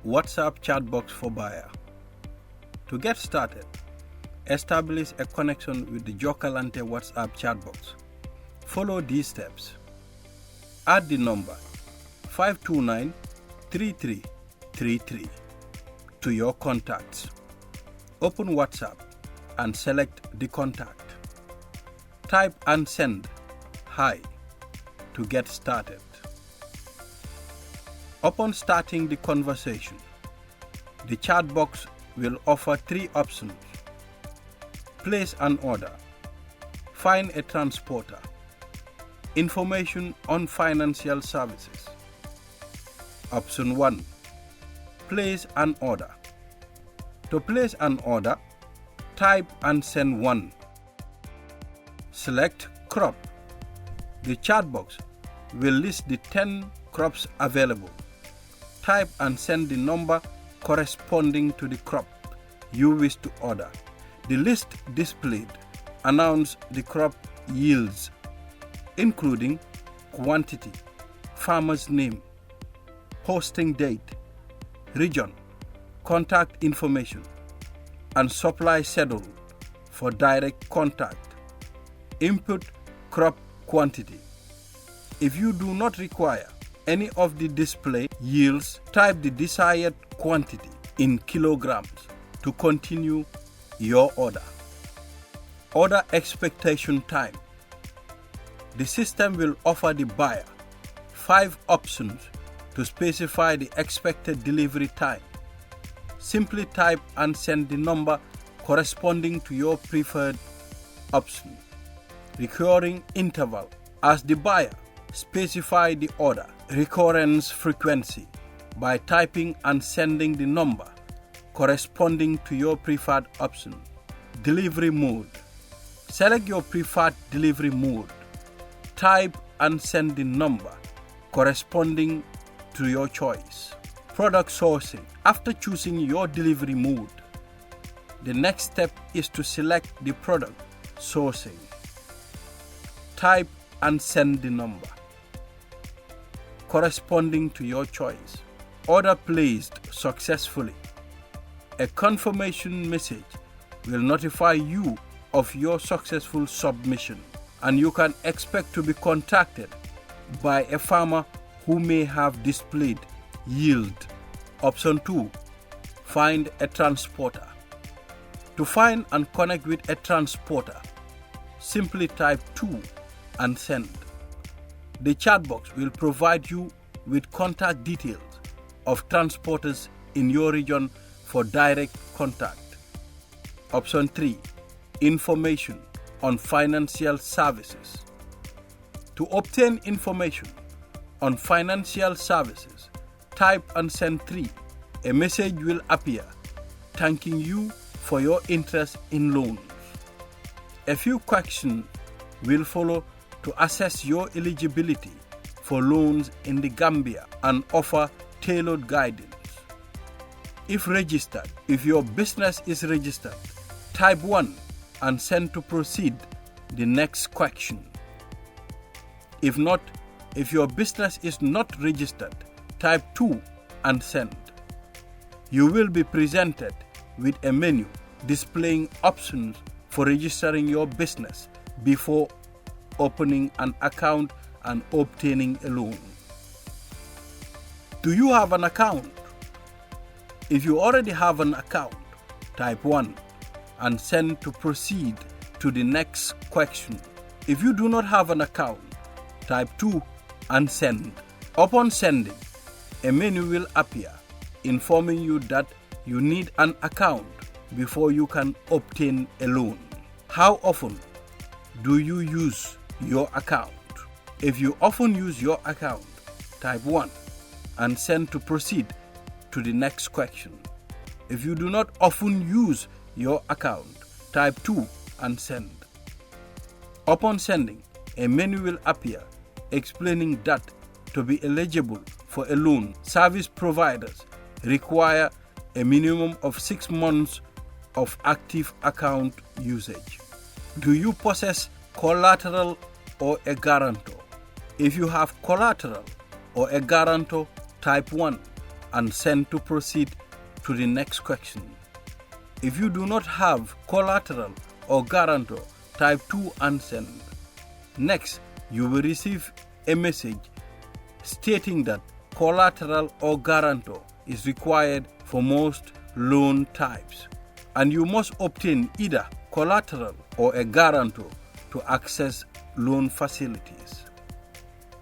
WhatsApp chat box for buyer. To get started, establish a connection with the Jokkalante WhatsApp chat box. Follow these steps. Add the number 529-3333 to your contacts. Open WhatsApp and select the contact. Type and send hi to get started. Upon starting the conversation, the chat box will offer 3 options: place an order, find a transporter, information on financial services. Option 1. Place an order. To place an order, type and send 1. Select crop. The chat box will list the 10 crops available. Type and send the number corresponding to the crop you wish to order. The list displayed announces the crop yields, including quantity, farmer's name, posting date, region, contact information, and supply schedule for direct contact. Input crop quantity. If you do not require any of the display yields, type the desired quantity in kilograms to continue your order. Order expectation time. The system will offer the buyer 5 options to specify the expected delivery time. Simply type and send the number corresponding to your preferred option. Recurring interval. As the buyer, specify the order recurrence frequency by typing and sending the number corresponding to your preferred option. Delivery mode. Select your preferred delivery mode. Type and send the number corresponding to your choice. Product sourcing. After choosing your delivery mode, the next step is to select the product sourcing. Type and send the number corresponding to your choice. Order placed successfully. A confirmation message will notify you of your successful submission, and you can expect to be contacted by a farmer who may have displayed yield. Option 2. Find a transporter. To find and connect with a transporter, simply type 2 and send. The chat box will provide you with contact details of transporters in your region for direct contact. Option 3. Information on financial services. To obtain information on financial services, type and send 3. A message will appear thanking you for your interest in loans. A few questions will follow to assess your eligibility for loans in the Gambia and offer tailored guidance. If registered, if your business is registered, type 1 and send to proceed the next question. If not, if your business is not registered, type 2 and send. You will be presented with a menu displaying options for registering your business before opening an account and obtaining a loan. Do you have an account? If you already have an account, type 1 and send to proceed to the next question. If you do not have an account, type 2 and send. Upon sending, a menu will appear informing you that you need an account before you can obtain a loan. How often do you use your account? If you often use your account, type 1 and send to proceed to the next question. If you do not often use your account, type 2 and send. Upon sending, a menu will appear explaining that to be eligible for a loan, service providers require a minimum of 6 months of active account usage. Do you possess collateral or a guarantor? If you have collateral or a guarantor, type 1 and send to proceed to the next question. If you do not have collateral or guarantor, type 2 and send. Next, you will receive a message stating that collateral or guarantor is required for most loan types, and you must obtain either collateral or a guarantor to access loan facilities.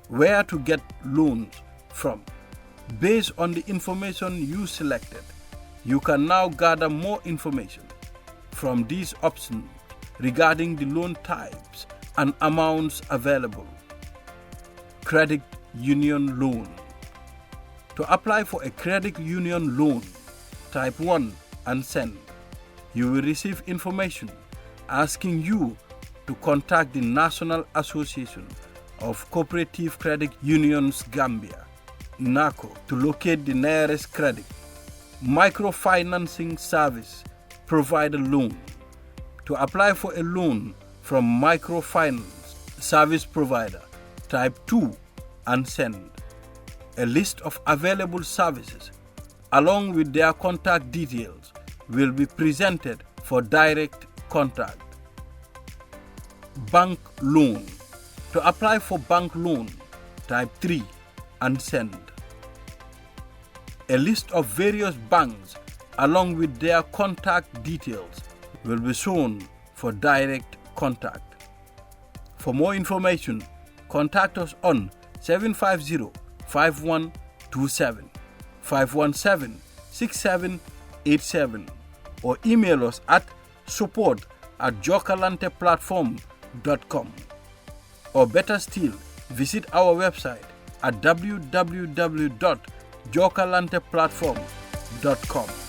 Where to get loans from? Based on the information you selected, you can now gather more information from these options regarding the loan types and amounts available. Credit union loan. To apply for a credit union loan, type 1 and send. You will receive information asking you to contact the National Association of Cooperative Credit Unions Gambia, NACO, to locate the nearest credit microfinancing service provider loan. To apply for a loan from microfinance service provider, type 2 and send. A list of available services along with their contact details will be presented for direct contact. Bank loan. To apply for bank loan, type 3 and send. A list of various banks along with their contact details will be shown for direct contact. For more information, contact us on 750-5127, 517-6787 or email us at support@jokkalanteplatform.com, or better still, visit our website at www.jokkalanteplatform.com.